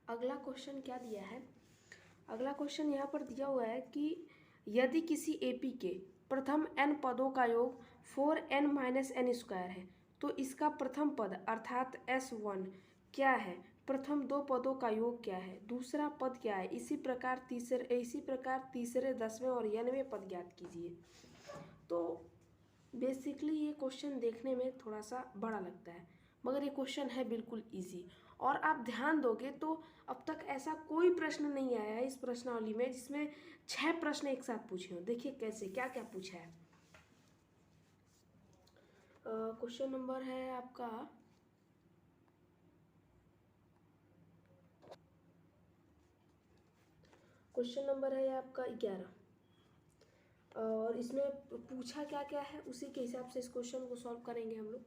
अगला क्वेश्चन क्या दिया है? अगला क्वेश्चन यहाँ पर दिया हुआ है कि यदि किसी एपी के प्रथम n पदों का योग 4n-n² है तो इसका प्रथम पद अर्थात S1 क्या है, प्रथम दो पदों का योग क्या है, दूसरा पद क्या है, इसी प्रकार तीसरे 10वें और 90वें पद ज्ञात कीजिए। तो बेसिकली ये क्वेश्चन देखने में थोड़ा सा बड़ा लगता है, मगर ये क्वेश्चन है बिल्कुल इजी। और आप ध्यान दोगे तो अब तक ऐसा कोई प्रश्न नहीं आया है इस प्रश्नावली में जिसमें 6 प्रश्न एक साथ पूछे हो। देखिए कैसे क्या क्या पूछा है। क्वेश्चन नंबर है आपका क्वेश्चन नंबर है आपका 11 और इसमें पूछा क्या क्या है उसी के हिसाब से इस क्वेश्चन को सॉल्व करेंगे हम लोग।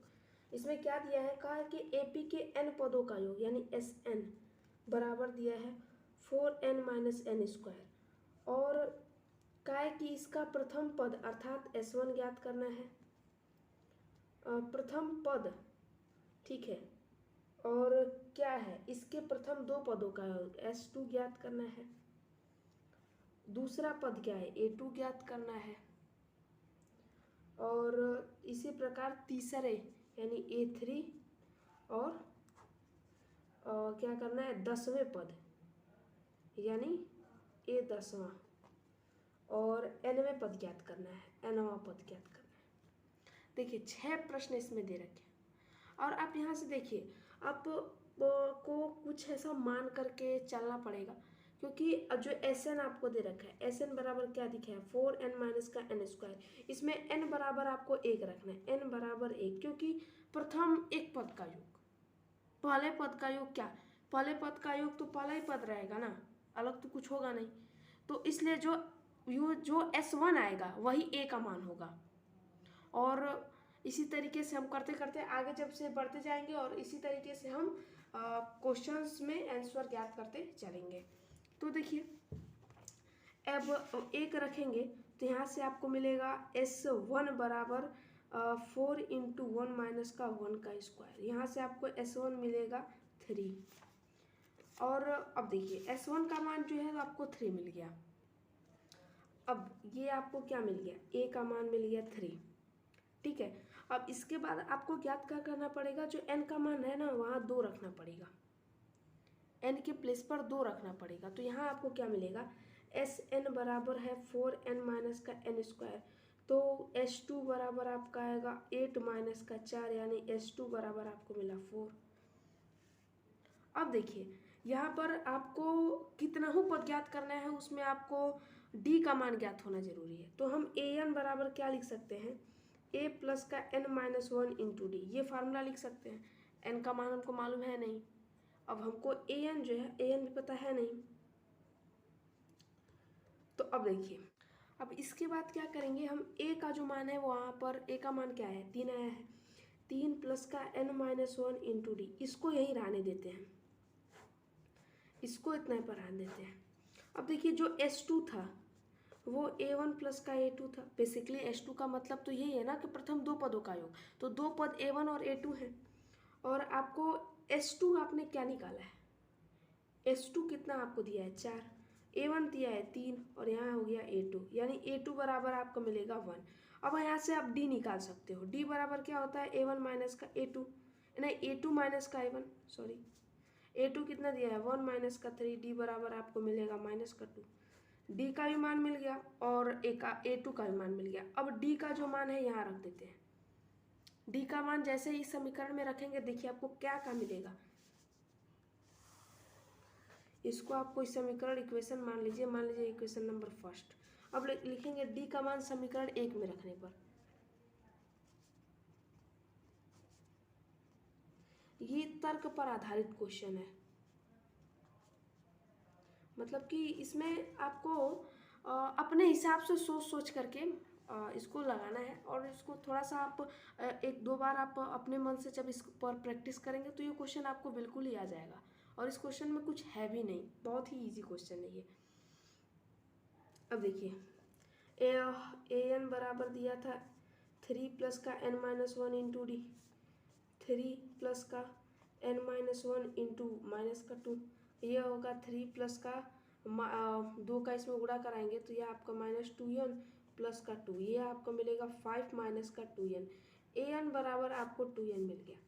इसमें क्या दिया है, कहा है कि एपी के n पदों का योग यानी Sn बराबर दिया है 4n-n² और कहा है कि इसका प्रथम पद अर्थात S1 ज्ञात करना है, प्रथम पद, ठीक है। और क्या है, इसके प्रथम दो पदों का योग S2 ज्ञात करना है, दूसरा पद क्या है A2 ज्ञात करना है, और इसी प्रकार तीसरे यानी A3 और क्या करना है 10वें पद यानी A10वां और nवें पद ज्ञात करना है, nवां पद ज्ञात करना है। देखिए 6 प्रश्न इसमें दे रखे हैं और आप यहाँ से देखिए आप को कुछ ऐसा मान करके चलना पड़ेगा क्योंकि जो Sn आपको दे रखा है Sn बराबर क्या दिखा है 4n-n²। इसमें n बराबर आपको 1 रखना है, n बराबर 1 क्योंकि प्रथम एक पद का योग, पहले पद का योग क्या, पहले पद का योग तो पहला ही पद रहेगा ना, अलग तो कुछ होगा नहीं। तो इसलिए जो S1 आएगा वही a का मान होगा। और इसी तरीके से हम करते करते आगे जब से बढ़ते जाएंगे और इसी तरीके से हम क्वेश्चंस में आंसर ज्ञात करते चलेंगे। तो देखिए अब एक रखेंगे तो यहाँ से आपको मिलेगा S1 बराबर 4 × 1 - का 1 का स्क्वायर, यहाँ से आपको S1 मिलेगा 3। और अब देखिए S1 का मान जो है तो आपको 3 मिल गया। अब ये आपको क्या मिल गया, a का मान मिल गया 3, ठीक है। अब इसके बाद आपको ज्ञात क्या करना पड़ेगा, जो n का मान है ना वहाँ 2 रखना पड़ेगा, n के प्लेस पर 2 रखना पड़ेगा। तो यहाँ आपको क्या मिलेगा, Sn बराबर है 4n - का n², तो S2 बराबर आपका आएगा 8 - का 4 यानी S2 बराबर आपको मिला 4। अब देखिए यहाँ पर आपको कितना ही पद ज्ञात करना है, उसमें आपको d का मान ज्ञात होना जरूरी है। तो हम an बराबर क्या लिख सकते हैं, a प्लस का n-1 × d, ये फार्मूला लिख सकते हैं। n का मान हमको मालूम है नहीं, अब हमको an जो है an भी पता है नहीं। तो अब देखिए अब इसके बाद क्या करेंगे, हम a का जो मान है वहाँ पर a का मान क्या है 3 आया है, 3 प्लस का n-1 × d, इसको यहीं रहने देते हैं, इसको इतना पर रहने देते हैं। अब देखिए जो S2 था वो A1 प्लस का A2 था। बेसिकली S2 का मतलब तो यही है ना कि प्रथम दो पदों का योग, तो दो पद A1 और A2 है। और आपको S2 आपने क्या निकाला है, S2 कितना आपको दिया है 4, A1 दिया है 3 और यहाँ हो गया A2, यानी A2 बराबर आपको मिलेगा 1। अब यहाँ से आप D निकाल सकते हो, D बराबर क्या होता है A1 - का A2, नहीं A2 - का A1, सॉरी A2 कितना दिया है 1 - का 3, D बराबर आपको मिलेगा -2। D का भी मान मिल गया और A2 का भी मान मिल गया। अब D का जो मान है यहाँ रख देते हैं, D का मान जैसे ही समीकरण में रखेंगे देखिए आपको क्या मिलेगा, इसको आपको इस समीकरण इक्वेशन मान लीजिए इक्वेशन नंबर फर्स्ट। अब लिखेंगे D का मान समीकरण 1 में रखने पर, ये तर्क पर आधारित क्वेश्चन है, मतलब कि इसमें आपको अपने हिसाब से सोच करके इसको लगाना है और इसको थोड़ा सा आप 1-2 बार आप अपने मन से जब इस पर प्रैक्टिस करेंगे तो ये क्वेश्चन आपको बिल्कुल ही आ जाएगा। और इस क्वेश्चन में कुछ है भी नहीं, बहुत ही इजी क्वेश्चन है ये। अब देखिए an बराबर दिया था 3 प्लस का n-1 × d, 3 प्लस का n-1 × -2 ये होगा 3 प्लस का 2 का इसमें गुणा कराएंगे तो ये आपका -2n प्लस का 2, ये आपको मिलेगा 5 माइनस का 2n। an बराबर आपको 2n मिल गया।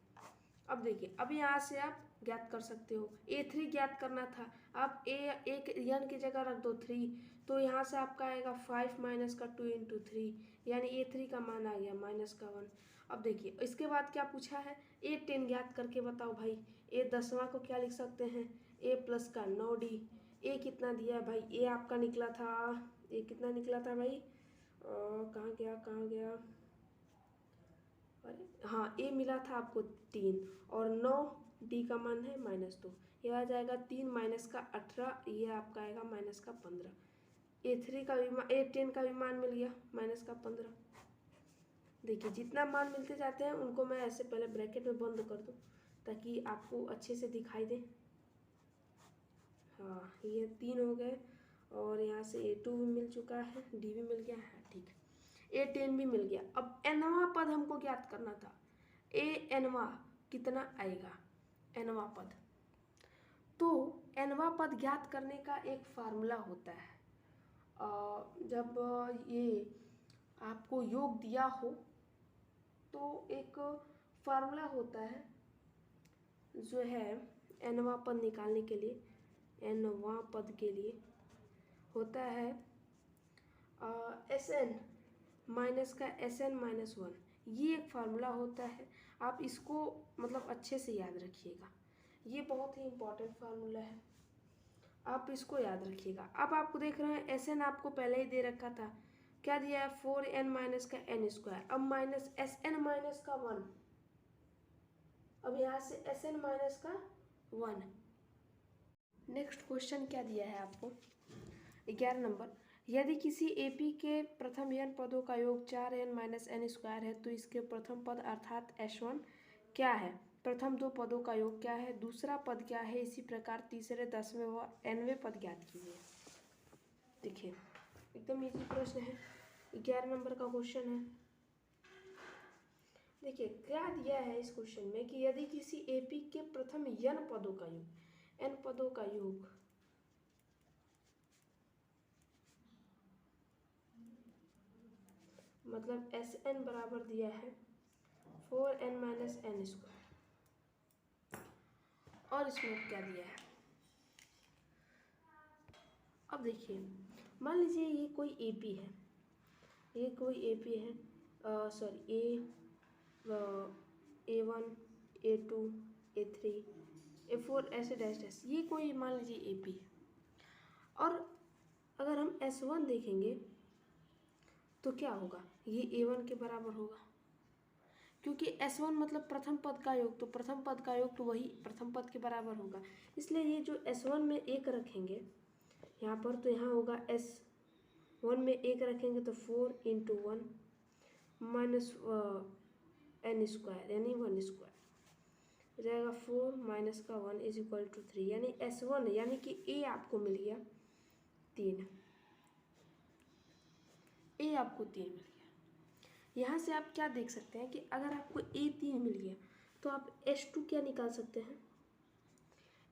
अब देखिए, अब यहाँ से आप ज्ञात कर सकते हो, a3 ज्ञात करना था। आप एक n की जगह रख दो 3, तो यहाँ से आपका आएगा 5 माइनस का 2 इंटू 3, यानी a3 का मान आ गया -1। अब देखिए इसके बाद क्या पूछा है, a10 ज्ञात करके बताओ भाई। a10वां को क्या लिख सकते हैं, a प्लस का 9d। a कितना दिया है भाई, a आपका निकला था, a कितना निकला था भाई, कहाँ गया, अरे हाँ, a मिला था आपको 3, और 9d का मान है -2, ये आ जाएगा 3 माइनस का 18, ये आपका आएगा -15। a3 का भी a10 का भी मान मिल गया -15। देखिए जितना मान मिलते जाते हैं उनको मैं ऐसे पहले ब्रैकेट में बंद कर दूं ताकि आपको अच्छे से दिखाई दे। हाँ, ये 3 हो गए, और यहाँ से a2 भी मिल चुका है, d भी मिल गया है, ठीक है, a10 भी मिल गया। अब nवां पद हमको ज्ञात करना था, nवां कितना आएगा, nवां पद। तो nवां पद ज्ञात करने का एक फार्मूला होता है, जब ये आपको योग दिया हो तो एक फार्मूला होता है जो है nवां पद निकालने के लिए, nवां पद के लिए होता है Sn माइनस का Sn-1, ये एक फार्मूला होता है। आप इसको मतलब अच्छे से याद रखिएगा, ये बहुत ही इम्पोर्टेंट फार्मूला है, आप इसको याद रखिएगा। अब आपको देख रहे हैं Sn आपको पहले ही दे रखा था, क्या दिया है 4n माइनस का n², अब माइनस Sn माइनस का 1, अब यहाँ से Sn माइनस का 1। नेक्स्ट क्वेश्चन क्या दिया है आपको, 11 नंबर, यदि किसी AP के प्रथम n पदों का योग 4n माइनस n² है तो इसके प्रथम पद अर्थात S1 क्या है, प्रथम 2 पदों का योग क्या है, दूसरा पद क्या है, इसी प्रकार तीसरे 10वें व nवें पद ज्ञात कीजिए। देखिए एकदम इजी प्रश्न है, 11 नंबर का क्वेश्चन है। देखिए क्या दिया है इस क्वेश्चन में कि यदि किसी AP के प्रथम n पदों का योग, n पदों का योग मतलब Sn बराबर दिया है 4n माइनस n², और इसमें क्या दिया है। अब देखिए मान लीजिए ये कोई AP है, ये कोई AP है, sorry A1 A2 A3 A4 ऐसे डैश डैश, ये कोई मान लीजिए AP है। और अगर हम S1 देखेंगे तो क्या होगा, ये A1 के बराबर होगा, क्योंकि S1 मतलब प्रथम पद का योग, तो प्रथम पद का योग तो वही प्रथम पद के बराबर होगा। इसलिए ये जो S1 में 1 रखेंगे यहाँ पर, तो यहाँ होगा S1 में 1 रखेंगे तो 4 इंटू 1 माइनस n² यानी 1² हो जाएगा, 4 माइनस का 1 इज इक्वल टू 3, यानी S1 यानी कि A आपको मिल गया 3, A आपको 3 मिल गया। यहाँ से आप क्या देख सकते हैं कि अगर आपको A3 मिल गया तो आप S2 क्या निकाल सकते हैं,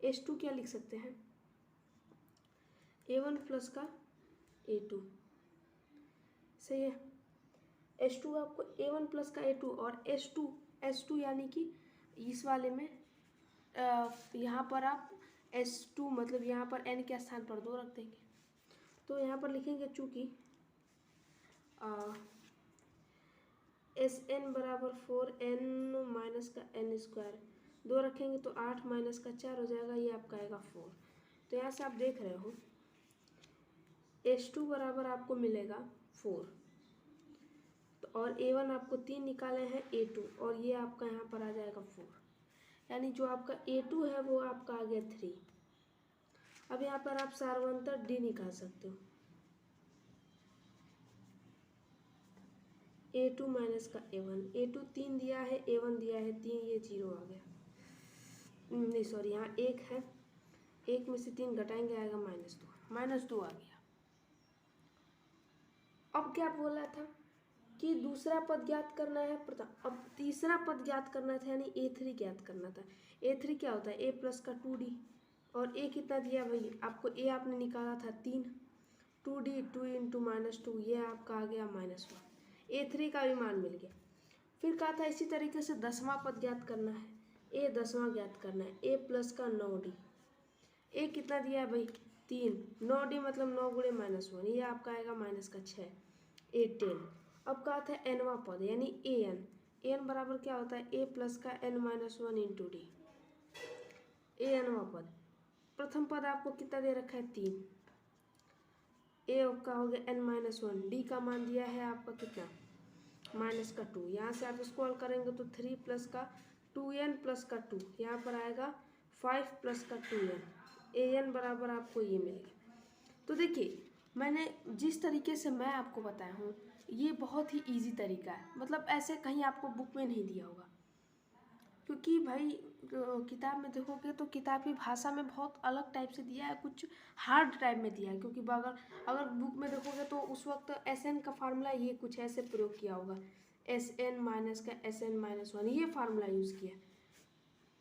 S2 क्या लिख सकते हैं, A1 प्लस का A2, सही है। S2 आपको A1 प्लस का A2, और S2 यानी कि इस वाले में यहाँ पर आप S2 मतलब यहाँ पर n के स्थान पर 2 रख देंगे, तो यहाँ पर लिखेंगे चूँकि Sn बराबर 4n माइनस का n², 2 रखेंगे तो 8 माइनस का 4 हो जाएगा, ये आपका आएगा 4। तो यहाँ से आप देख रहे हो S2 बराबर आपको मिलेगा 4, तो और A1 आपको 3 निकाले हैं A2, और ये आपका यहाँ पर आ जाएगा 4, यानी जो आपका A2 है वो आपका आ गया 3। अब यहाँ पर आप सार्वंतर D निकाल सकते हो, A2 माइनस का A1, A2 3 दिया है, A1 दिया है 3, ये 0 आ गया, नहीं सॉरी यहाँ 1 है, 1 में से 3 घटाएंगे आएगा -2 आ गया। अब क्या बोला था कि दूसरा पद ज्ञात करना है प्रथम, अब तीसरा पद ज्ञात करना था यानी A3 ज्ञात करना था। A3 क्या होता है, A प्लस का 2D, और ए कितना दिया भाई आपको, ए आपने निकाला था 3, 2d 2 इंटू -2, ये आपका आ गया -1। A3 का भी मान मिल गया। फिर कहा था इसी तरीके से 10वां पद ज्ञात करना है, ए 10वां ज्ञात करना है, ए प्लस का 9d। ए कितना दिया है भाई 3, 9d मतलब 9 गुणे -1, ये आपका आएगा -6, ए 10। अब कहा था nवां पद यानी an बराबर क्या होता है, ए प्लस का n-1 इंटू डी। ए nवां पद, प्रथम पद आपको कितना दे रखा है 3, ए का हो गया n-1, डी का मान दिया है आपका कितना -2। यहाँ से आप स्क्रॉल करेंगे तो 3 प्लस का 2n प्लस का 2, यहाँ पर आएगा 5 प्लस का 2n, an बराबर आपको ये मिलेगा। तो देखिए मैंने जिस तरीके से मैं आपको बताया हूँ ये बहुत ही इजी तरीका है, मतलब ऐसे कहीं आपको बुक में नहीं दिया होगा, क्योंकि भाई किताब में देखोगे तो किताब की भाषा में बहुत अलग टाइप से दिया है, कुछ हार्ड टाइप में दिया है, क्योंकि अगर बुक में देखोगे तो उस वक्त Sn का फार्मूला ये कुछ ऐसे प्रयोग किया होगा, Sn माइनस का Sn-1, ये फार्मूला यूज़ किया,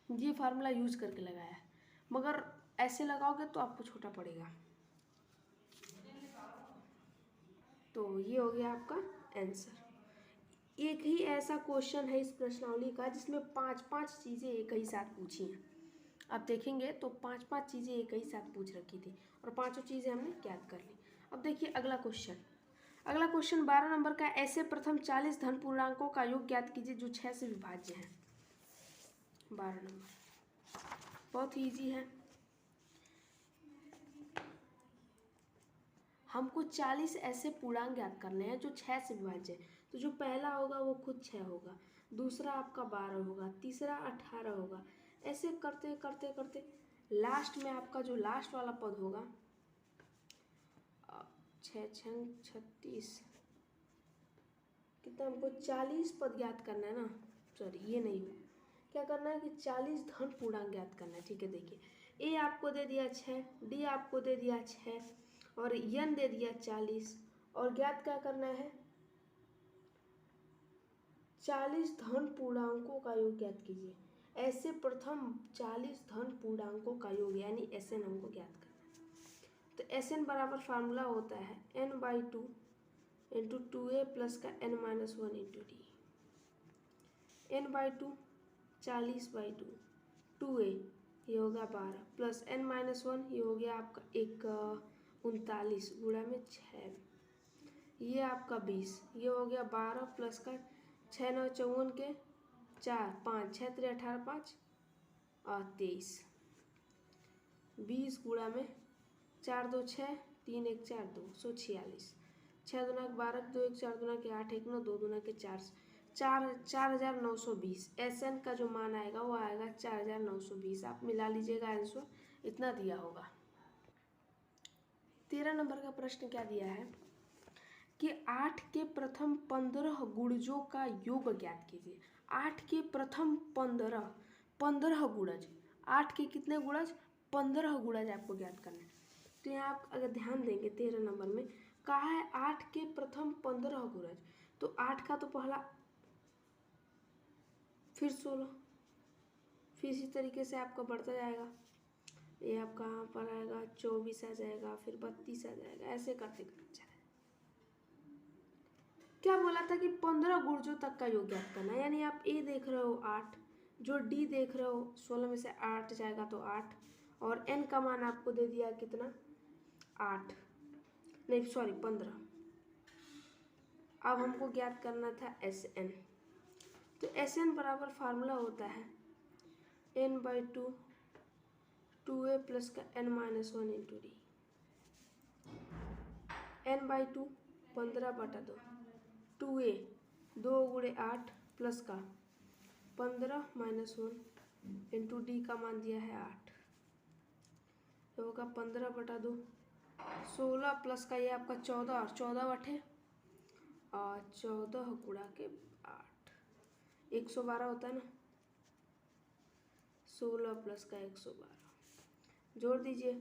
ये फार्मूला यूज करके लगाया है, मगर ऐसे लगाओगे तो आपको छोटा पड़ेगा। तो ये हो गया आपका आंसर। एक ही ऐसा क्वेश्चन है इस प्रश्नावली का जिसमें 5 चीज़ें एक ही साथ पूछी हैं। आप देखेंगे तो 5 चीज़ें एक ही साथ पूछ रखी थी और 5 चीज़ें हमने ज्ञात कर ली। अब देखिए अगला क्वेश्चन 12 नंबर का, ऐसे प्रथम 40 धन पूर्णांकों का योग ज्ञात कीजिए जो 6 से विभाज्य है। 12 नंबर बहुत ही ईजी है, हमको 40 ऐसे पूर्णांक ज्ञात करने हैं जो 6 से विभाज्य है। तो जो पहला होगा वो खुद 6 होगा, दूसरा आपका 12 होगा, तीसरा 18 होगा, ऐसे करते करते करते लास्ट में आपका जो लास्ट वाला पद होगा 6 6 36, कितना हमको 40 पद ज्ञात करना है ना, सॉरी ये नहीं हो, क्या करना है कि 40 धन पूर्णांक ज्ञात करना है। ठीक है, देखिए ए आपको दे दिया 6, डी आपको दे दिया 6 और n दे दिया 40, और ज्ञात क्या करना है 40 धन पूर्णांकों का योग ज्ञात कीजिए। ऐसे प्रथम 40 धन पूर्णांकों का योग यानी Sn हमको ज्ञात करना है। तो Sn बराबर फार्मूला होता है n/2 इंटू 2a प्लस का n-1 into D. n/2 40/2, 2a ये हो गया 12 प्लस n-1 ये हो गया आपका 39 गुणा में 6, ये आपका 20, ये हो गया 12 प्लस का 6 9 54 के 4 5 6 3 18 5 और 23, 20 गुणा में 4 2 6 3 1 4 246, 6 दूना के 12 2 1 4 दूना के 8 1 9 2 दूना के 4 4920। Sn का जो मान आएगा वो आएगा 4920। आप मिला लीजिएगा, आंसर इतना दिया होगा। 13 नंबर का प्रश्न क्या दिया है कि 8 के प्रथम 15 गुणजों का योग ज्ञात कीजिए। 8 के प्रथम 15 गुणज, 8 के कितने गुणज 15 गुणज आपको ज्ञात करना है। तो यहाँ आप अगर ध्यान देंगे 13 नंबर में कहा है 8 के प्रथम 15 गुणज, तो 8 का तो पहला, फिर 16, फिर इसी तरीके से आपका बढ़ता जाएगा, ये आपका यहाँ पर आएगा 24 आ जाएगा, फिर 32 आ जाएगा, ऐसे करते करते जाएगा। क्या बोला था कि 15 गुणजों तक का योग ज्ञात करना है, यानी आप ए देख रहे हो 8, जो डी देख रहे हो 16 में से 8 जाएगा तो 8, और एन का मान आपको दे दिया कितना 8, नहीं सॉरी 15। अब हमको ज्ञात करना था Sn, तो Sn बराबर फार्मूला होता है n/2 2a प्लस का n-1 into D. n/2 15/2, 2a 2 गुणे 8 प्लस का 15 -1 इंटू डी का मान दिया है 8, तो होगा 15/2, 16 प्लस का ये आपका 14 और 14 और 14 गुणा के 8 112 होता है ना, 16 प्लस का 112 जोड़ दीजिए,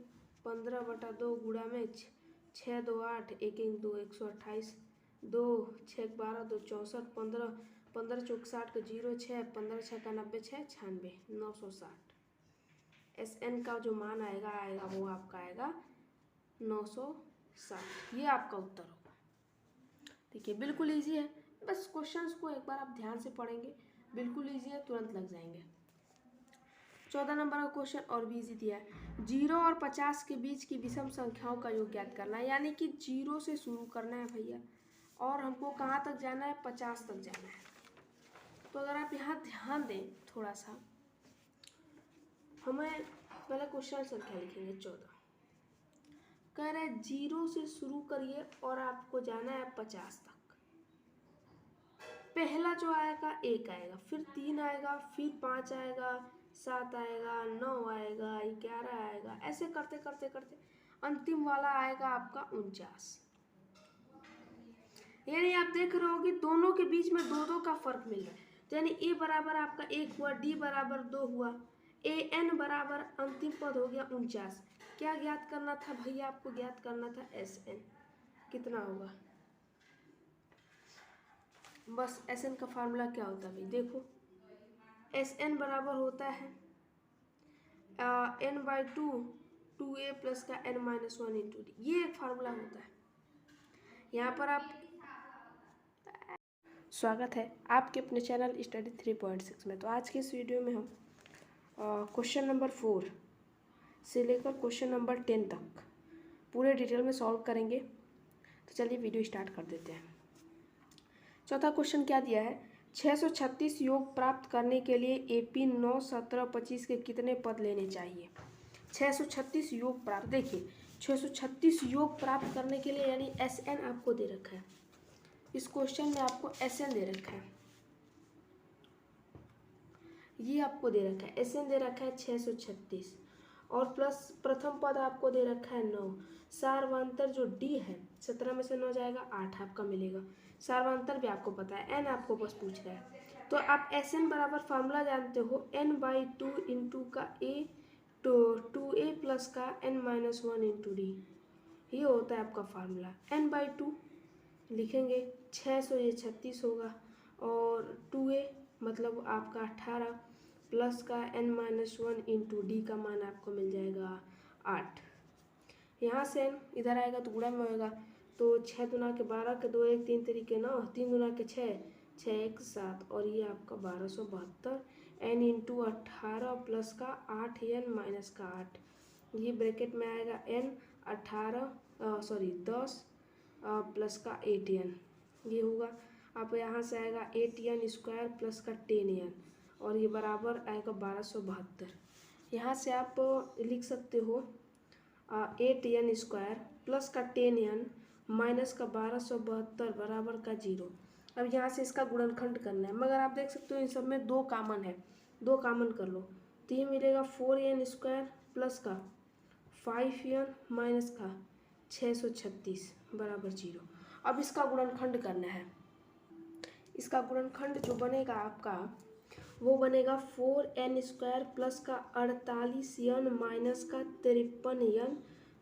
15/2 गुणा में 6 2 8 1 1 2 128, 2 6 12 2 64, 15 15 चौक 60 का 0 6 15 6 का 90 6 96 960। Sn का जो मान आएगा वो आपका आएगा 960। ये आपका उत्तर होगा। देखिए बिल्कुल ईजी है, बस क्वेश्चंस को एक बार आप ध्यान से पढ़ेंगे, बिल्कुल ईजी है, तुरंत लग जाएंगे। 14 नंबर का क्वेश्चन और भी ईजी दिया है। 0 और 50 के बीच की विषम संख्याओं का योग ज्ञात करना है, यानी कि 0 से शुरू करना है भैया, और हमको कहाँ तक जाना है, 50 तक जाना है। तो अगर आप यहाँ ध्यान दें थोड़ा सा, हमें पहले क्वेश्चन संख्या लिखेंगे 14। कह रहे 0 से शुरू करिए और आपको जाना है 50 तक। पहला जो आएगा 1 आएगा, फिर 3 आएगा, फिर 5 आएगा, 7 आएगा, 9 आएगा, 11 आएगा, ऐसे करते करते करते अंतिम वाला आएगा आपका 49। यानी आप देख रहे हो कि दोनों के बीच में 2-2 का फर्क मिल रहा है। तो यानी ए बराबर आपका 1 हुआ, डी बराबर 2 हुआ, ए एन बराबर अंतिम पद हो गया 49। क्या ज्ञात करना था भैया, आपको ज्ञात करना था एस एन। कितना होगा, बस एस एन का फार्मूला क्या होता है भाई, देखो एस एन बराबर होता है n/2 2a प्लस का n-1 इंटू डी। ये एक फार्मूला होता है। यहाँ पर आप, स्वागत है आपके अपने चैनल स्टडी 3.6 में। तो आज के इस वीडियो में हम क्वेश्चन नंबर 4 से लेकर क्वेश्चन नंबर 10 तक पूरे डिटेल में सॉल्व करेंगे। तो चलिए वीडियो स्टार्ट कर देते हैं। चौथा क्वेश्चन क्या दिया है, 636 योग प्राप्त करने के लिए AP 9, 17, 25 के कितने पद लेने चाहिए। 636 योग प्राप्त, देखिए 636 योग प्राप्त करने के लिए यानी SN आपको दे रखा है, इस क्वेश्चन में आपको SN दे रखा है, ये आपको दे रखा है SN दे रखा है 636, और प्लस प्रथम पद आपको दे रखा है 9। सार्वंतर जो D है, 17 में से 9 जाएगा 8 आपका मिलेगा। सार्वंतर भी आपको पता है, n आपको बस पूछ रहा है। तो आप SN बराबर फार्मूला जानते हो, n/2 इंटू का a तो 2a प्लस का n-1 इंटू डी, ये होता है आपका फार्मूला। n/2 लिखेंगे 600, ये 36 होगा, और 2a मतलब आपका 18 प्लस का n-1 इंटू डी का मान आपको मिल जाएगा 8। यहाँ से इधर आएगा तो गुणा में होगा, तो 6 दूना के 12 के 2 1 3 तरीके 9, 3 दूना के 6 6 1 7, और ये आपका 1272 n इंटू 18 प्लस का 8 n माइनस का 8, ये ब्रैकेट में आएगा n 10 प्लस का 8n, ये होगा आप यहाँ से आएगा 8n स्क्वायर प्लस का 10n, और ये बराबर आएगा 1272। यहाँ से आप लिख सकते हो 8n स्क्वायर प्लस का 10n माइनस का 1272 बराबर का 0। अब यहाँ से इसका गुणनखंड करना है, मगर आप देख सकते हो इन सब में 2 कामन है, 2 कामन कर लो तो ये मिलेगा 4n स्क्वायर प्लस का 5n माइनस का 636 बराबर 0। अब इसका गुणनखंड करना है, इसका गुणनखंड जो बनेगा आपका वो बनेगा 4n स्क्वायर प्लस का 48n माइनस का 53n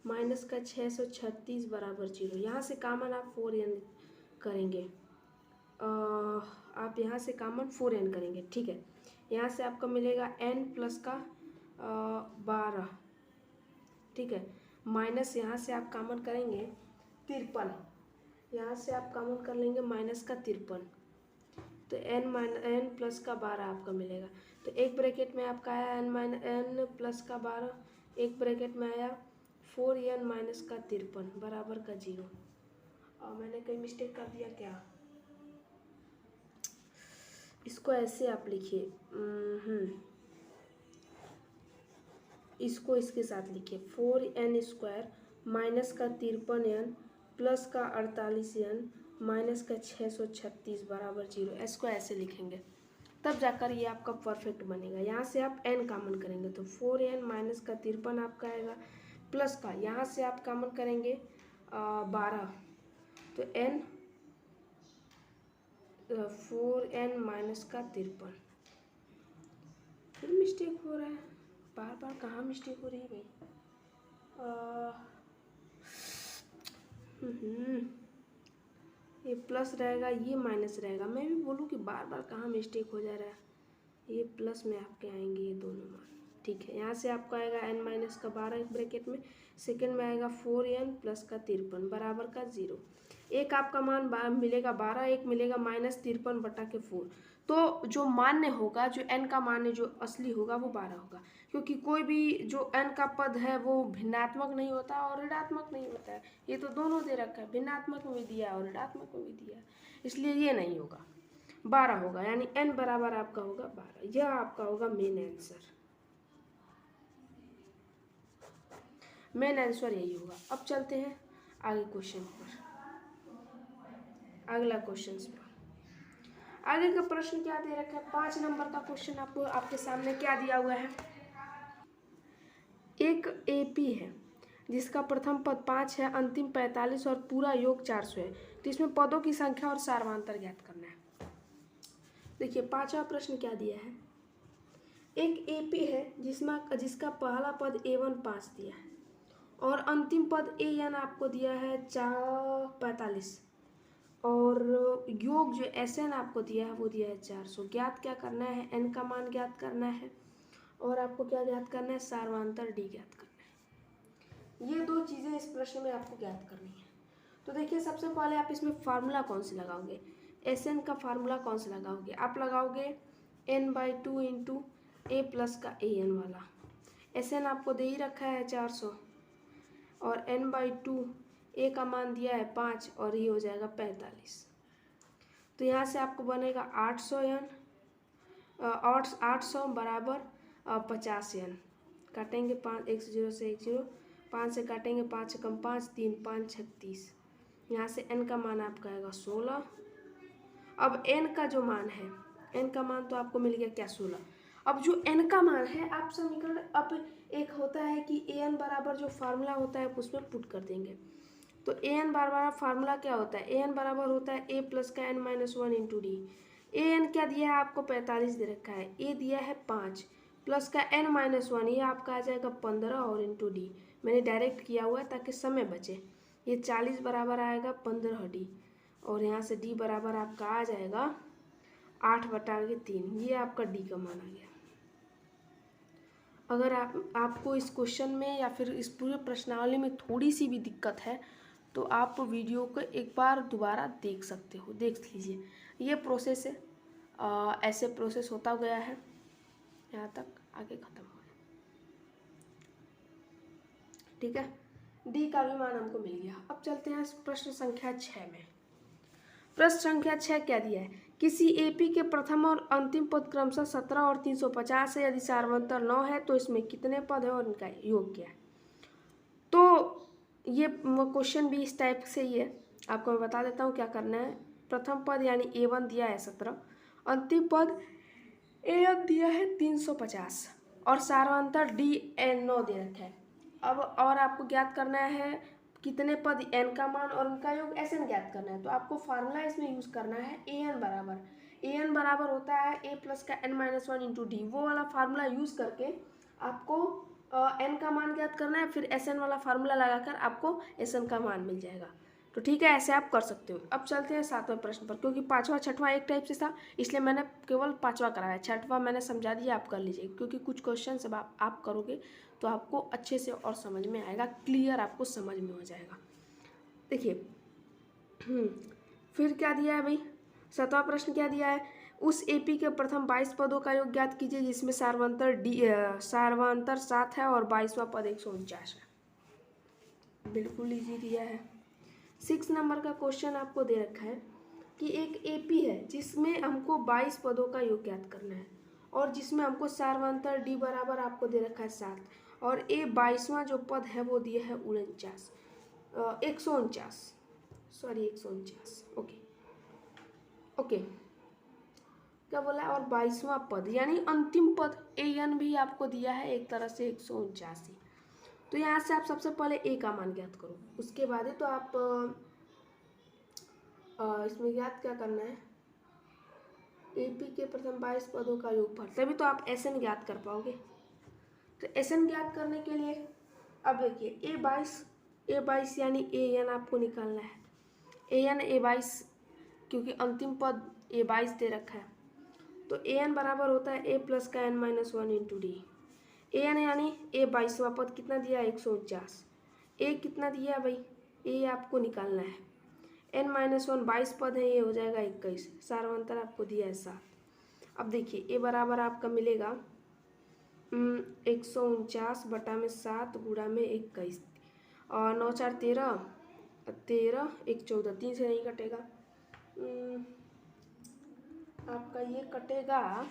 माइनस का 636 बराबर 0। यहाँ से कामन आप 4n करेंगे, आप यहाँ से कामन 4n करेंगे, ठीक है। यहाँ से आपका मिलेगा n प्लस का 12, ठीक है, माइनस यहाँ से आप कामन करेंगे 53, यहाँ से आप कामन कर लेंगे माइनस का 53, तो n प्लस का 12 आपका मिलेगा। तो एक ब्रैकेट में आपका आया n प्लस का 12, एक ब्रैकेट में आया 4n माइनस का 53 बराबर का 0। और मैंने कोई मिस्टेक कर दिया क्या, इसको ऐसे आप लिखिए, इसको इसके साथ लिखिए 4n स्क्वायर माइनस का 53n प्लस का 48n माइनस का 636 बराबर 0। इसको ऐसे लिखेंगे तब जाकर ये आपका परफेक्ट बनेगा। यहाँ से आप n कामन करेंगे तो 4n माइनस का 53 आपका आएगा, प्लस का यहाँ से आप कामन करेंगे 12, तो n 4n माइनस का 53। फिर मिस्टेक हो रहा है, बार बार कहाँ मिस्टेक हो रही है भाई। ये प्लस रहेगा, ये माइनस रहेगा, मैं भी बोलूँ कि बार बार कहाँ मिस्टेक हो जा रहा है। ये प्लस में आपके आएंगे ये दोनों मान, ठीक है, यहाँ से आपका आएगा n माइनस का 12 एक ब्रैकेट में, सेकेंड में आएगा 4n प्लस का 53 बराबर का 0। एक आपका मान मिलेगा 12, एक मिलेगा -53/4। तो जो मान्य होगा, जो n का मान है, जो असली होगा वो 12 होगा, क्योंकि कोई भी जो n का पद है वो भिन्नात्मक नहीं होता और ऋणात्मक नहीं होता है। ये तो दोनों दे रखा है, भिन्नात्मक में भी दिया और ऋणात्मक में भी दिया है, इसलिए ये नहीं होगा, 12 होगा, यानी n बराबर आपका होगा 12। यह आपका होगा मेन आंसर, मेन आंसर यही होगा। अब चलते हैं आगे क्वेश्चन पर, अगला क्वेश्चन पर। आगे का प्रश्न क्या दे रखा है, 5 नंबर का क्वेश्चन आपको आपके सामने क्या दिया हुआ है। एक एपी है जिसका प्रथम पद 5 है, अंतिम 45 और पूरा योग 400 है, तो इसमें पदों की संख्या और सारवांतर ज्ञात करना है। देखिए 5वां प्रश्न क्या दिया है, एक एपी है जिसका पहला पद a1 5 दिया है और अंतिम पद an आपको दिया है 45 और योग जो Sn आपको दिया है वो दिया है 400। ज्ञात क्या करना है, n का मान ज्ञात करना है और आपको क्या ज्ञात करना है, सारवांतर d ज्ञात करना है। ये दो चीज़ें इस प्रश्न में आपको ज्ञात करनी है। तो देखिए सबसे पहले आप इसमें फार्मूला कौन से लगाओगे, Sn का फार्मूला कौन से लगाओगे, आप लगाओगे n/2 इंटू a प्लस का an वाला। Sn आपको दे ही रखा है 400 और n/2 a का मान दिया है 5 और ये हो जाएगा 45। तो यहाँ से आपको बनेगा 800 बराबर 50n। काटेंगे 5, 1 से 0 से 1 0, 5 से काटेंगे 5 से कम 5, 3 5 36। यहाँ से n का मान आपका आएगा 16। अब n का जो मान है, n का मान तो आपको मिल गया क्या 16। अब जो n का मान है आप समीकरण, अब एक होता है कि an बराबर जो फार्मूला होता है उसमें पुट कर देंगे। तो an बराबर फार्मूला क्या होता है, an बराबर होता है a प्लस का n-1 इंटू डी। an क्या दिया है आपको 45 दे रखा है, a दिया है 5 प्लस का n-1 ये आपका आ जाएगा 15 और इंटू डी। मैंने डायरेक्ट किया हुआ है ताकि समय बचे। ये 40 बराबर आएगा 15d और यहाँ से d बराबर आपका आ जाएगा 8/3। ये आपका d का मान आ गया। अगर आपको इस क्वेश्चन में या फिर इस पूरे प्रश्नावली में थोड़ी सी भी दिक्कत है तो आप वीडियो को एक बार दोबारा देख सकते हो, देख लीजिए। ये प्रोसेस है, ऐसे प्रोसेस होता गया है यहाँ तक, आगे ख़त्म हो गया। ठीक है, डी का भी मान हमको मिल गया। अब चलते हैं प्रश्न संख्या 6 में। प्रश्न संख्या 6 क्या दिया है, किसी एपी के प्रथम और अंतिम पद क्रमशः 17 और 350 है, यदि सारवांतर 9 है तो इसमें कितने पद है और इनका योग क्या है। तो ये क्वेश्चन भी इस टाइप से ही है, आपको मैं बता देता हूँ क्या करना है। प्रथम पद यानी a1 दिया है 17, अंतिम पद an दिया है 350 और सारवांतर dn 9 दे रखा है। अब और आपको ज्ञात करना है कितने पद n का मान और उनका योग Sn ज्ञात करना है। तो आपको फार्मूला इसमें यूज़ करना है an बराबर होता है a प्लस का n-1 इंटू डी। वो वाला फार्मूला यूज़ करके आपको n का मान ज्ञात करना है, फिर Sn वाला फार्मूला लगाकर आपको Sn का मान मिल जाएगा। तो ठीक है, ऐसे आप कर सकते हो। अब चलते हैं 7वें प्रश्न पर, क्योंकि 5वां 6वां एक टाइप से था इसलिए मैंने केवल 5वां कराया, 6वां मैंने समझा दिया, आप कर लीजिए, क्योंकि कुछ क्वेश्चन सब आप करोगे तो आपको अच्छे से और समझ में आएगा, क्लियर आपको समझ में हो जाएगा। देखिए फिर क्या दिया है भाई, 7वां प्रश्न क्या दिया है, उस एपी के प्रथम 22 पदों का योग ज्ञात कीजिए जिसमें सारवांतर 7 है और 22वां पद 149 है। बिल्कुल ईजी दिया है। 6 नंबर का क्वेश्चन आपको दे रखा है कि एक एपी है जिसमें हमको 22 पदों का योग ज्ञात करना है और जिसमें हमको सारवांतर डी बराबर आपको दे रखा है 7 और ए 22वां जो पद है वो दिया है 149, सॉरी 149। ओके क्या बोला है, और 22वां पद यानी अंतिम पद an भी आपको दिया है एक तरह से 149। तो यहाँ से आप सबसे पहले ए का मान ज्ञात करो, उसके बाद ही तो आप इसमें ज्ञात क्या करना है, एपी के प्रथम 22 पदों का योगफल, तभी तो आप Sn ज्ञात कर पाओगे। तो Sn ज्ञात करने के लिए अब देखिए a22 यानी an आपको निकालना है, an a22 क्योंकि अंतिम पद a22 दे रखा है। तो an बराबर होता है a प्लस का n-1 इंटू डी। एन यानी ए 22वां पद कितना दिया 149, ए कितना दिया भाई, ए आपको निकालना है, n-1 22 पद है, ये हो जाएगा 21, सार्वंतर आपको दिया है 7। अब देखिए ए बराबर आपका मिलेगा 149 बटा में 7 गुणा में 21, और 9 4 13, 13 1 14, 3 से नहीं कटेगा, आपका ये कटेगा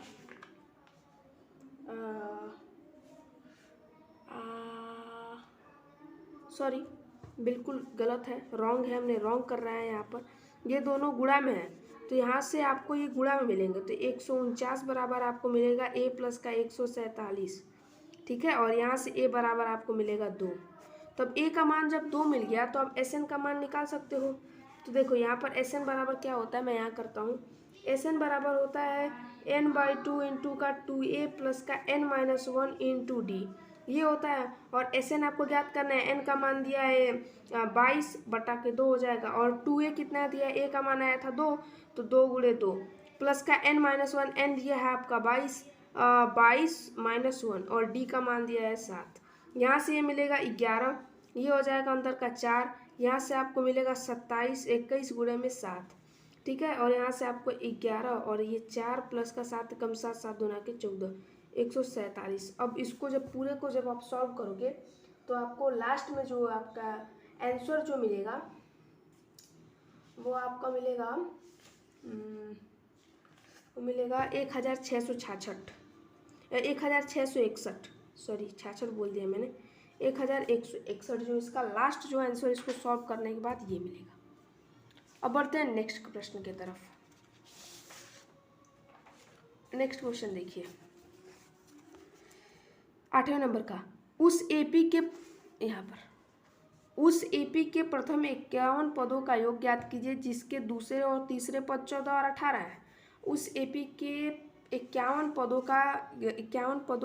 सॉरी बिल्कुल गलत है, रॉन्ग है, हमने रॉन्ग कर रहा है यहाँ पर, ये दोनों गुणा में है तो यहाँ से आपको ये गुणा में मिलेंगे, तो 149 बराबर आपको मिलेगा ए प्लस का 147, ठीक है, और यहाँ से ए बराबर आपको मिलेगा 2। तब ए का मान जब 2 मिल गया तो आप एस एन का मान निकाल सकते हो। तो देखो यहाँ पर एस एन बराबर क्या होता है, मैं यहाँ करता हूँ, एस एन बराबर होता है n/2 इंटू का 2a प्लस का n-1 इंटू डी, ये होता है। और एस एन आपको ज्ञात करना है, एन का मान दिया है 22 बटा के 2 हो जाएगा, और 2a कितना दिया है, ए का मान आया था 2, तो 2 गुणे 2 प्लस का n-1, एन दिया है आपका 22, 22 - 1, और डी का मान दिया है 7, यहाँ से ये मिलेगा 11, ये हो जाएगा अंदर का 4, यहाँ से आपको मिलेगा 27, 21 गुणे में 7, ठीक है, और यहाँ से आपको 11 और ये 4 प्लस का 7 कम 7 7 दूना के 14, 147। अब इसको जब पूरे को जब आप सॉल्व करोगे तो आपको लास्ट में जो आपका आंसर जो मिलेगा वो आपका मिलेगा वो मिलेगा 1666, 1661, सॉरी 66 बोल दिया मैंने, 1161 जो इसका लास्ट जो आंसर, इसको सॉल्व करने के बाद ये मिलेगा। अब बढ़ते हैं नेक्स्ट प्रश्न की तरफ। नेक्स्ट क्वेश्चन देखिए 8वें नंबर का, उस एपी के यहाँ पर उस एपी के प्रथम 51 पदों का योग ज्ञात कीजिए जिसके दूसरे और तीसरे पद 14 और 18 है। उस एपी के 51 पदों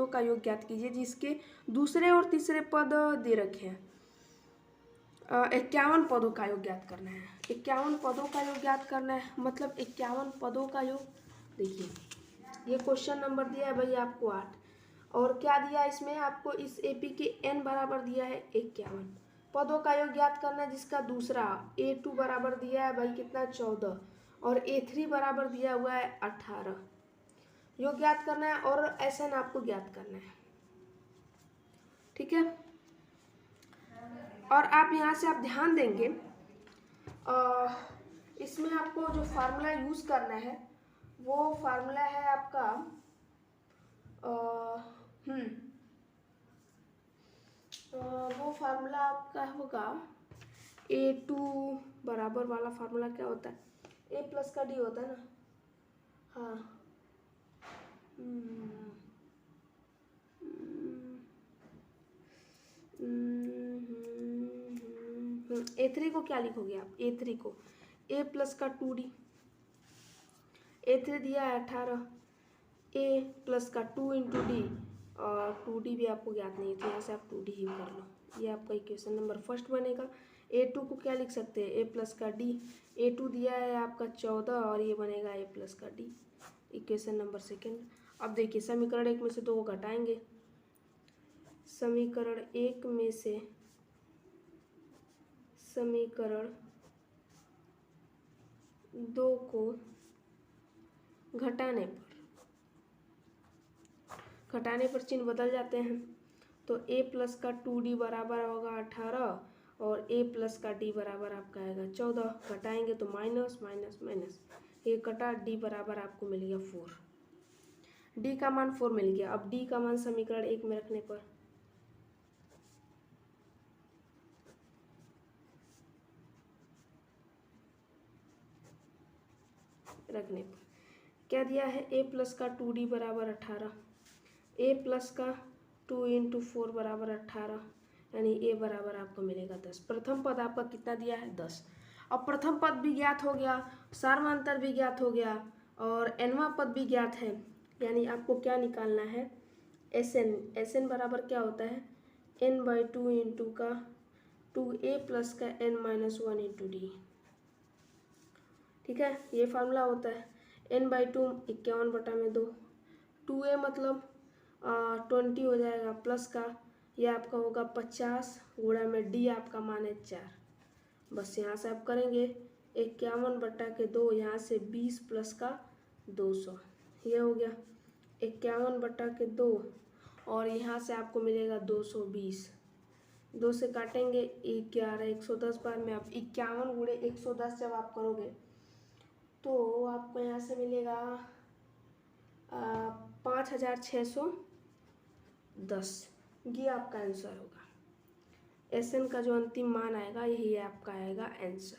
का योग ज्ञात कीजिए जिसके दूसरे और तीसरे पद दे रखे हैं। 51 पदों का योग ज्ञात करना है, 51 पदों का योग ज्ञात करना है, मतलब 51 पदों का योग। देखिए ये क्वेश्चन नंबर दिया है भाई आपको 8, और क्या दिया इसमें आपको, इस एपी के n बराबर दिया है 51, पदों का योग ज्ञात करना है जिसका दूसरा a2 बराबर दिया है भाई कितना 14, और a3 बराबर दिया हुआ है 18, योग ज्ञात करना है, और SN आपको ज्ञात करना है, ठीक है। और आप यहाँ से आप ध्यान देंगे इसमें आपको जो फार्मूला यूज़ करना है वो फार्मूला है आपका वो फार्मूला आपका होगा a2 बराबर वाला फार्मूला क्या होता है, a प्लस का d होता है ना, हाँ a3 को क्या लिखोगे आप, a3 को a प्लस का 2d, a3 दिया है 18, a प्लस का 2 इंटू डी, और 2d भी आपको ज्ञात नहीं थी, यहाँ से आप 2d ही कर लो, ये आपका इक्वेशन नंबर फर्स्ट बनेगा। a2 को क्या लिख सकते हैं, a प्लस का d, a2 दिया है आपका 14 और ये बनेगा a प्लस का d, इक्वेशन नंबर सेकेंड। अब देखिए समीकरण 1 में से 2 को घटाएंगे, समीकरण 1 में से समीकरण 2 को घटाने पर चिन्ह बदल जाते हैं, तो a प्लस का 2d बराबर होगा 18 और a प्लस का d बराबर आपका आएगा 14, घटाएंगे तो माइनस माइनस माइनस, ये कटा, d बराबर आपको मिल गया 4, d का मान 4 मिल गया। अब d का मान समीकरण 1 में रखने पर क्या दिया है, a प्लस का 2d बराबर 18, a प्लस का 2 इंटू 4 बराबर 18, यानी a बराबर आपको मिलेगा 10। प्रथम पद आपका कितना दिया है 10। अब प्रथम पद भी ज्ञात हो गया, सार्वधातुक भी ज्ञात हो गया, और nवां पद भी ज्ञात है, यानी आपको क्या निकालना है, SN। SN बराबर क्या होता है, n/2 इंटू का 2a प्लस का n-1 इंटू डी, ठीक है, ये फार्मूला होता है। n/2 51 बटा में 2, 2a मतलब 20 हो जाएगा प्लस का, ये आपका होगा 50 गुणा में डी आपका मान है 4। बस यहाँ से आप करेंगे 51/2, यहाँ से 20 प्लस का 200, ये हो गया 51/2 और यहाँ से आपको मिलेगा 220। 2 से काटेंगे 11, 110 बार में आप 51 गुणे 110 जब आप करोगे तो आपको यहाँ से मिलेगा 5610। ये आपका आंसर होगा। SN का जो अंतिम मान आएगा यही आपका आएगा आंसर।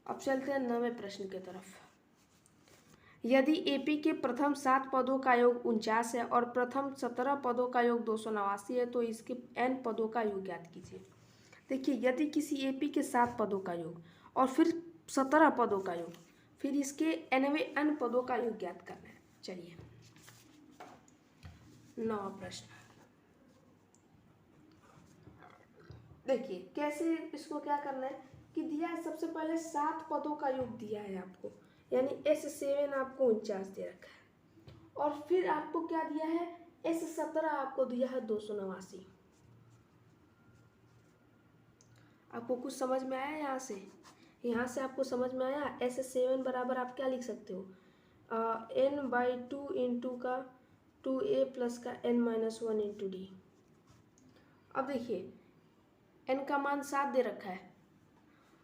अब चलते हैं 9वें प्रश्न की तरफ। यदि AP के प्रथम 7 पदों का योग 49 है और प्रथम 17 पदों का योग 289 है तो इसके n पदों का योग ज्ञात कीजिए। देखिए, यदि किसी AP के 7 पदों का योग और फिर 17 पदों का योग, फिर इसके n पदों का योग ज्ञात करना है। चलिए 9वां प्रश्न देखिए, कैसे इसको क्या करना है कि दिया है, सबसे पहले 7 पदों का योग दिया है आपको, यानी S7 आपको 49 दे रखा है और फिर आपको क्या दिया है, S17 आपको दिया है 289। आपको कुछ समझ में आया यहाँ से आपको समझ में आया। S7 बराबर आप क्या लिख सकते हो, n/2 इंटू का 2a प्लस का n-1 इंटू डी। अब देखिए, n का मान 7 दे रखा है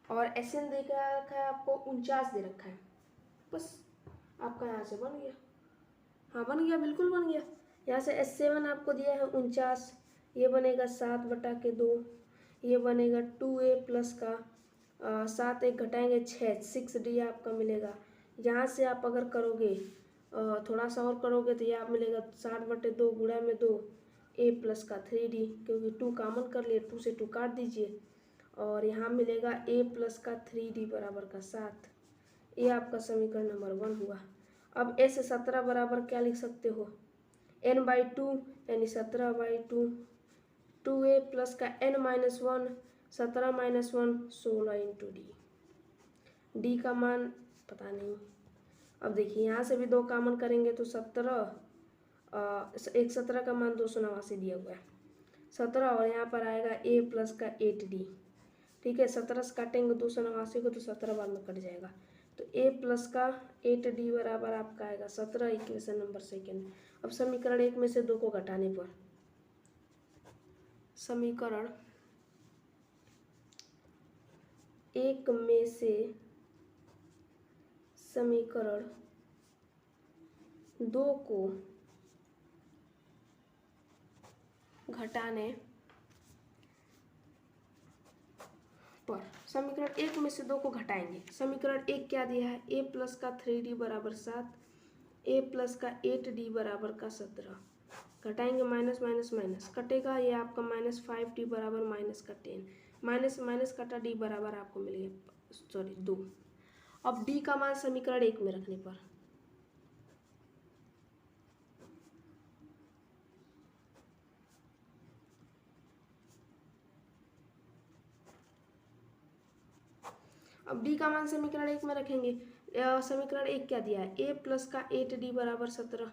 और SN दे रखा है आपको 49 दे रखा है। बस आपका यहाँ से बन गया। हाँ बन गया, बिल्कुल बन गया। यहाँ से S7 आपको दिया है 49, ये बनेगा 7/2, ये बनेगा 2a प्लस का 7 1 घटाएंगे 6d आपका मिलेगा। यहाँ से आप अगर करोगे थोड़ा सा और करोगे तो ये आप मिलेगा 60/2 गुणा में 2 a प्लस का 3d, क्योंकि 2 कॉमन कर लिए, 2 से 2 काट दीजिए और यहाँ मिलेगा a प्लस का 3d बराबर का 7। ये आपका समीकरण नंबर 1 हुआ। अब S17 बराबर क्या लिख सकते हो, n/2 यानी 17/2, 2a प्लस का n-1, 17-1 16 इंटू डी का मान पता नहीं। अब देखिए, यहाँ से भी 2 कॉमन करेंगे तो 17 का मान 289 दिया हुआ है, 17 और यहाँ पर आएगा a प्लस का 8d। ठीक है, 17 से काटेंगे 289 को तो 17 बार में कट जाएगा, तो a प्लस का 8d बराबर आपका आएगा 17, इक्वेशन नंबर 2। अब समीकरण 1 में से 2 को घटाने पर समीकरण 1 में से समीकरण 2 को घटाने पर समीकरण 1 में से 2 को घटाएंगे। समीकरण 1 क्या दिया है, a प्लस का 3d बराबर 7, a प्लस का 8d बराबर का 17, घटाएंगे माइनस माइनस माइनस कटेगा, ये आपका -5d बराबर माइनस का 10, माइनस माइनस कटा d बराबर आपको मिल गया 2। अब d का मान समीकरण 1 में रखने पर अब d का मान समीकरण 1 में रखेंगे। समीकरण 1 क्या दिया है, a प्लस का 8d बराबर 17,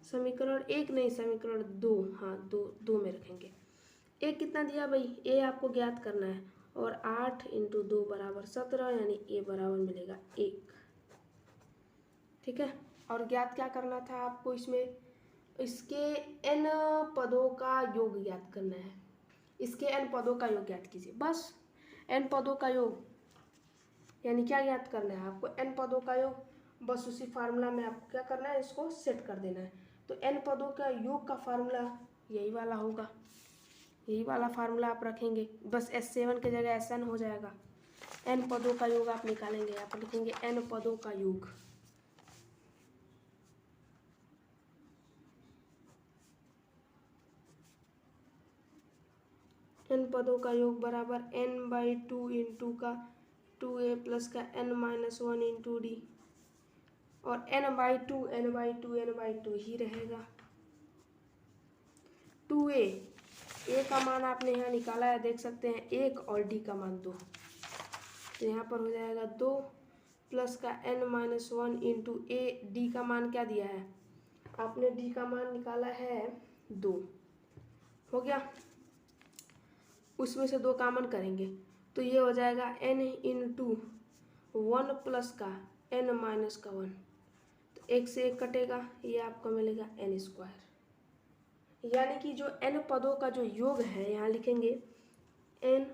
समीकरण 1 नहीं समीकरण 2, हाँ 2 में रखेंगे। a कितना दिया भाई, a आपको ज्ञात करना है और 8 इंटू 2 बराबर 17, यानी a बराबर मिलेगा 1। ठीक है, और ज्ञात क्या करना था आपको, इसमें इसके n पदों का योग ज्ञात करना है। इसके n पदों का योग ज्ञात कीजिए, बस n पदों का योग, यानी क्या ज्ञात करना है आपको, n पदों का योग। बस उसी फार्मूला में आपको क्या करना है, इसको सेट कर देना है। तो n पदों का योग का फार्मूला यही वाला होगा, यही वाला फार्मूला आप रखेंगे। बस S7 की जगह SN हो जाएगा। n पदों का योग आप निकालेंगे, यहाँ पर लिखेंगे n पदों का योग। n पदों का योग बराबर n/2 इंटू का 2a प्लस का n-1 इंटू डी, और n/2 ही रहेगा। 2a, a का मान आपने यहाँ निकाला है, देख सकते हैं 1 और d का मान 2, तो यहाँ पर हो जाएगा 2 प्लस का n-1 इंटू a, d का मान क्या दिया है आपने डी का मान निकाला है 2, हो गया। उसमें से 2 कॉमन करेंगे तो ये हो जाएगा n इंटू 1 प्लस का n माइनस का 1, तो 1 से 1 कटेगा, ये आपको मिलेगा n स्क्वायर। यानी कि जो n पदों का जो योग है, यहाँ लिखेंगे n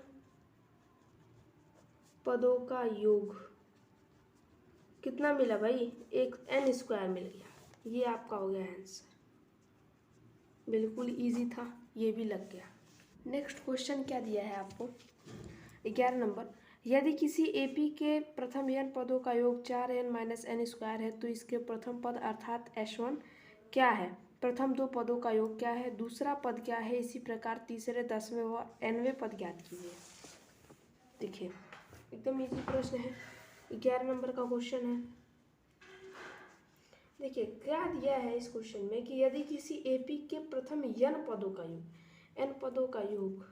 पदों का योग कितना मिला भाई, एक n स्क्वायर मिल गया। ये आपका हो गया आंसर, बिल्कुल इजी था, ये भी लग गया। नेक्स्ट क्वेश्चन क्या दिया है आपको, 11 नंबर, यदि किसी एपी के प्रथम n पदों का योग 4n माइनस n स्क्वायर है तो इसके प्रथम पद अर्थात s1 क्या है, प्रथम 2 पदों का योग क्या है, दूसरा पद क्या है, इसी प्रकार तीसरे 10वें व nवें पद ज्ञात कीजिए। देखिए एकदम इजी प्रश्न है, 11 नंबर का क्वेश्चन है। देखिए क्या दिया है इस क्वेश्चन में कि यदि किसी एपी के प्रथम n पदों का योग, n पदों का योग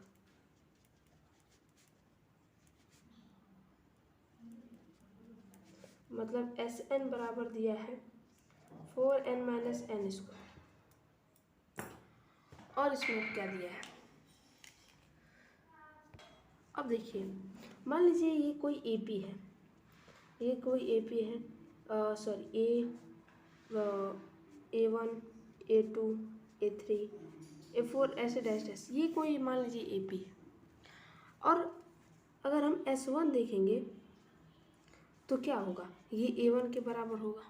मतलब Sn बराबर दिया है 4n माइनस n स्क्वायर, और इसमें क्या दिया है। अब देखिए मान लीजिए ये कोई एपी है, ये कोई एपी है, sorry A1 A2 A3 A4 ऐसे डैश डैश, ये कोई मान लीजिए एपी है। और अगर हम S1 देखेंगे तो क्या होगा, ये A1 के बराबर होगा,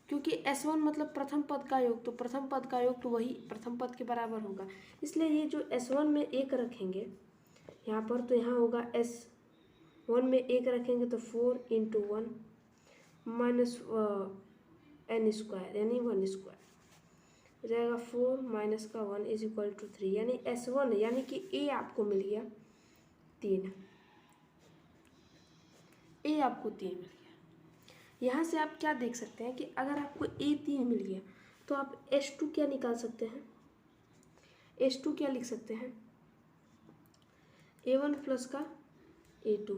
क्योंकि S1 मतलब प्रथम पद का योग, तो प्रथम पद का योग तो वही प्रथम पद के बराबर होगा। इसलिए ये जो S1 में 1 रखेंगे यहाँ पर, तो यहाँ होगा S1 में 1 रखेंगे तो 4 इंटू 1 माइनस n स्क्वायर यानी 1 स्क्वायर हो जाएगा, 4 माइनस का 1 इज इक्वल टू 3, यानी S1 यानी कि A आपको मिल गया 3, A आपको 3 मिल गया। यहाँ से आप क्या देख सकते हैं कि अगर आपको A 3 मिल गया तो आप S2 क्या निकाल सकते हैं, S2 क्या लिख सकते हैं, A1 प्लस का A2,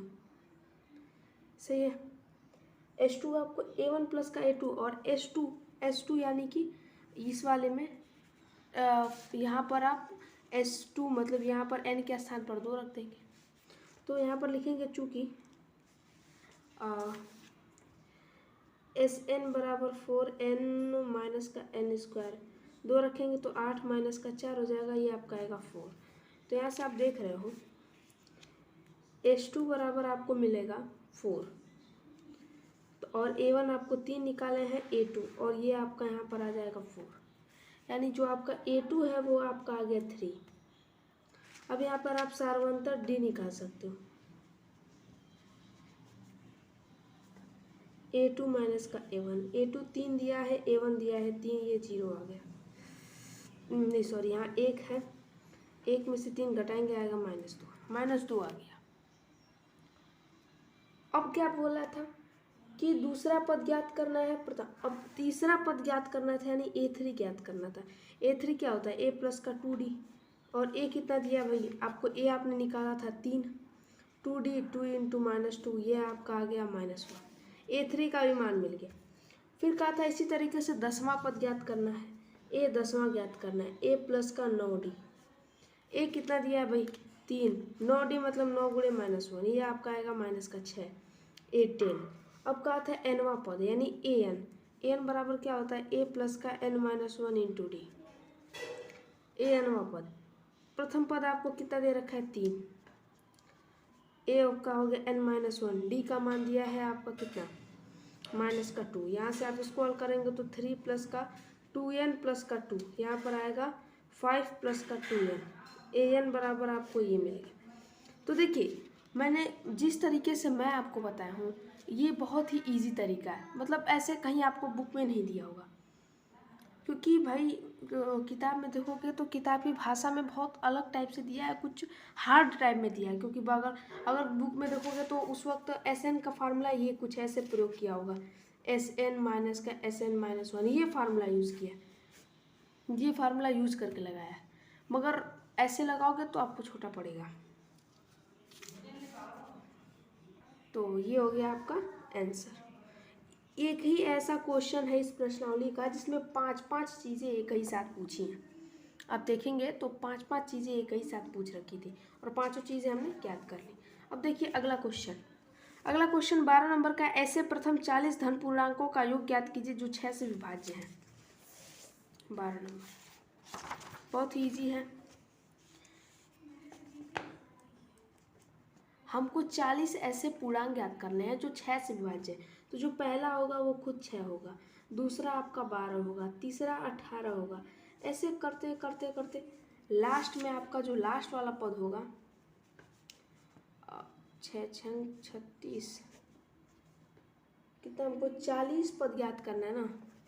सही है। S2 आपको A1 प्लस का A2 और S2 यानी कि इस वाले में यहाँ पर आप S2 मतलब यहाँ पर n के स्थान पर 2 रख देंगे, तो यहाँ पर लिखेंगे चूँकि Sn बराबर 4n माइनस का n स्क्वायर, 2 रखेंगे तो 8 माइनस का 4 हो जाएगा, ये आपका आएगा 4। तो यहाँ से आप देख रहे हो S2 बराबर आपको मिलेगा 4, तो और A1 आपको 3 निकाले हैं A2, और ये आपका यहाँ पर आ जाएगा 4, यानी जो आपका A2 है वो आपका आ गया 3। अब यहाँ पर आप सार्वंतर D निकाल सकते हो, A2 माइनस का A1, A2 3 दिया है, A1 दिया है 3, ये 0 आ गया, नहीं सॉरी यहाँ 1 है, 1 में से 3 घटाएंगे आएगा -2 आ गया। अब क्या बोला था कि दूसरा पद ज्ञात करना है, अब तीसरा पद ज्ञात करना था, यानी A3 ज्ञात करना था। A3 क्या होता है, A प्लस का 2D, और A कितना दिया भाई आपको, A आपने निकाला था 3, 2D 2 इंटू -2, ये आपका आ गया -1, A3 का भी मान मिल गया। फिर कहा था इसी तरीके से 10वां पद ज्ञात करना है, A 10वां ज्ञात करना है, A प्लस का 9D, A कितना दिया है भाई 3, 9D मतलब 9 गुणे -1, ये आपका आएगा -6, A 10। अब कहा था nवां पद यानी an बराबर क्या होता है, A प्लस का n-1 इंटू डी, nवां पद। प्रथम पद आपको कितना दे रखा है 3, A का हो गया n-1, D का मान दिया है आपका कितना -2, यहाँ से आप इसको हल करेंगे तो 3 प्लस का 2n प्लस का 2, यहाँ पर आएगा 5 प्लस का 2n, an बराबर आपको ये मिलेगा। तो देखिए मैंने जिस तरीके से मैं आपको बताया हूँ ये बहुत ही इजी तरीका है, मतलब ऐसे कहीं आपको बुक में नहीं दिया होगा, क्योंकि भाई किताब में देखोगे तो किताबी भाषा में बहुत अलग टाइप से दिया है, कुछ हार्ड टाइप में दिया है, क्योंकि अगर बुक में देखोगे तो उस वक्त Sn का फार्मूला ये कुछ ऐसे प्रयोग किया होगा, Sn माइनस का Sn-1, ये फार्मूला यूज़ किया, ये फार्मूला यूज़ करके लगाया है, मगर ऐसे लगाओगे तो आपको छोटा पड़ेगा। तो ये हो गया आपका आंसर। एक ही ऐसा क्वेश्चन है इस प्रश्नावली का जिसमें 5-5 चीज़ें एक ही साथ पूछी हैं। आप देखेंगे तो 5-5 चीज़ें एक ही साथ पूछ रखी थी और पांचों चीज़ें हमने याद कर ली। अब देखिए अगला क्वेश्चन 12 नंबर का, ऐसे प्रथम 40 धन पूर्णांकों का योग ज्ञात कीजिए जो 6 से विभाज्य है। 12 नंबर बहुत ईजी है। हमको 40 ऐसे पूर्णांक ज्ञात करने हैं जो 6 से विभाज्य है। तो जो पहला होगा वो खुद 6 होगा, दूसरा आपका 12 होगा, तीसरा 18 होगा। ऐसे करते करते करते लास्ट में आपका जो लास्ट वाला पद होगा 6 6 36, कितना हमको 40 पद ज्ञात करना है ना,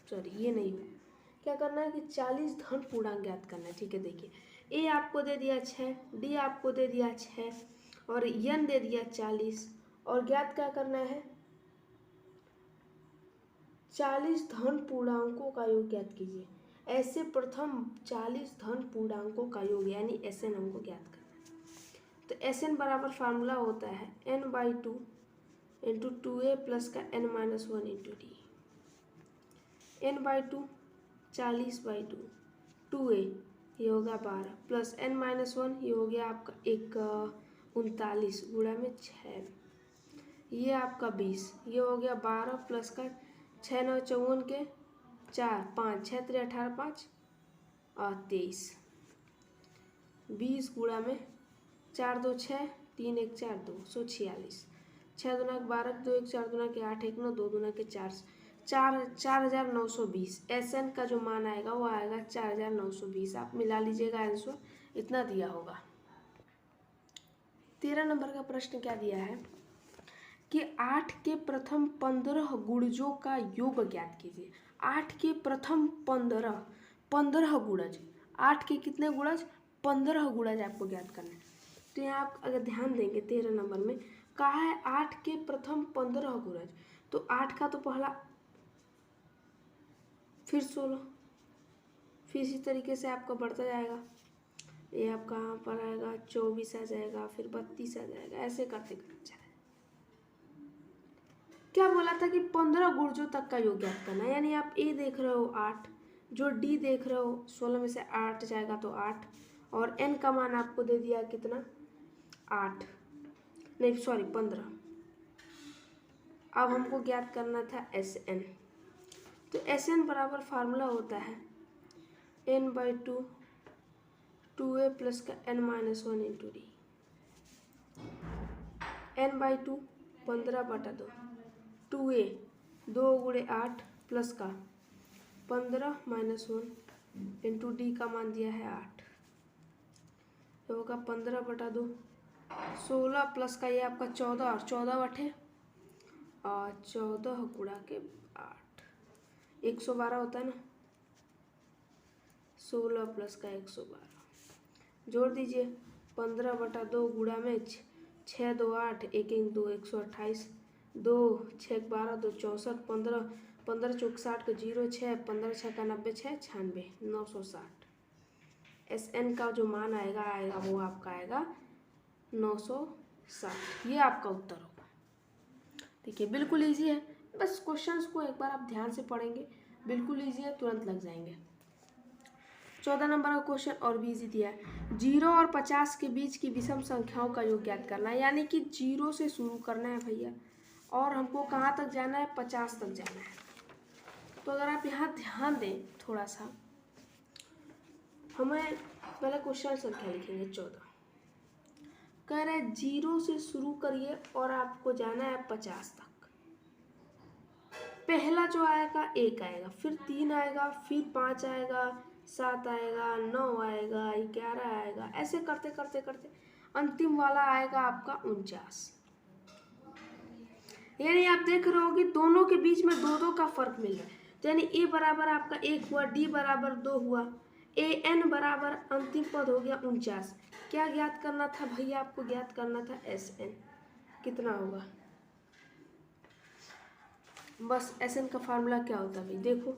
सॉरी ये नहीं हो, क्या करना है कि 40 धन पूर्णांक ज्ञात करना है। ठीक है, देखिए ए आपको दे दिया 6, डी आपको दे दिया 6 और यन दे दिया 40 और ज्ञात क्या करना है 40 धन पूर्णांकों का योग ज्ञात कीजिए। ऐसे प्रथम 40 धन पूर्णांकों का योग यानी SN हमको ज्ञात करना है। तो SN बराबर फार्मूला होता है n/2 इंटू 2a प्लस का n-1 into D. n/2 40/2, 2a ये होगा 12 प्लस n-1 ये हो गया आपका 39 गुणा में 6, ये आपका 20, ये हो गया 12 प्लस का 6 9 54 के 4 5 6 3 18 5 और 23, 20 गुणा में 4 2 6 3 1 4 2 146, 6 दूना के 12 2 1 4 दूना के 8 1 9 2 दूना के 4 4920। SN का जो मान आएगा वो आएगा 4920। आप मिला लीजिएगा, आंसर इतना दिया होगा। 13 नंबर का प्रश्न क्या दिया है कि 8 के प्रथम 15 गुणजों का योग ज्ञात कीजिए। 8 के प्रथम 15 गुणज, 8 के कितने गुणज 15 गुणज आपको ज्ञात करना है। तो यहाँ आप अगर ध्यान देंगे 13 नंबर में कहा है 8 के प्रथम 15 गुणज, तो 8 का तो पहला, फिर 16, फिर इसी तरीके से आपका बढ़ता जाएगा। ये आपका यहाँ पर आएगा 24 आ जाएगा, फिर 32 आ जाएगा, ऐसे करते करते चलेगा। क्या बोला था कि 15 गुणजों तक का योग ज्ञात करना है। यानी आप ए देख रहे हो 8, जो डी देख रहे हो 16 में से 8 जाएगा तो 8 और एन का मान आपको दे दिया कितना 8, नहीं सॉरी 15। अब हमको ज्ञात करना था SN। तो SN बराबर फार्मूला होता है n/2 2a प्लस का n-1 into D. n/2 15/2, 2a 2 गुणे 8 प्लस का 15 -1 इंटू डी का मान दिया है 8, तो होगा 15/2, 16 प्लस का ये आपका 14 और 14 बटे और 14 गुणा के 8 112 होता है ना। 16 प्लस का 112 जोड़ दीजिए, 15/2 गुणा में 6 2 8 1 1 2 128, 2 6 12 2 64, 15 15 चौक 60 का 0 6 15 6 का 90 6 96 960। SN का जो मान आएगा वो आपका आएगा 960। ये आपका उत्तर होगा। देखिए बिल्कुल इजी है, बस क्वेश्चंस को एक बार आप ध्यान से पढ़ेंगे, बिल्कुल इजी है, तुरंत लग जाएंगे। 14 नंबर का क्वेश्चन और भी इजी दिया है। 0 और 50 के बीच की विषम संख्याओं का योग ज्ञात करना है। यानी कि 0 से शुरू करना है भैया और हमको कहाँ तक जाना है 50 तक जाना है। तो अगर आप यहाँ ध्यान दें थोड़ा सा, हमें पहले क्वेश्चन संख्या लिखेंगे 14। कह रहे 0 से शुरू करिए और आपको जाना है 50 तक। पहला जो आएगा 1 आएगा, फिर 3 आएगा, फिर 5 आएगा, 7 आएगा, 9 आएगा, 11 आएगा, ऐसे करते करते करते अंतिम वाला आएगा आपका 49। यानी आप देख रहे हो कि दोनों के बीच में 2 2 का फर्क मिल रहा है। तो यानी ए बराबर आपका 1 हुआ, डी बराबर 2 हुआ, AN बराबर अंतिम पद हो गया 49। क्या ज्ञात करना था भैया आपको? ज्ञात करना था SN कितना होगा। बस SN का फार्मूला क्या होता है भाई, देखो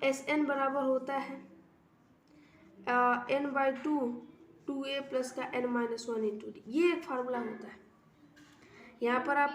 SN बराबर होता है n/2 2a प्लस का n-1 इंटू डी। ये एक फार्मूला होता है। यहाँ पर आप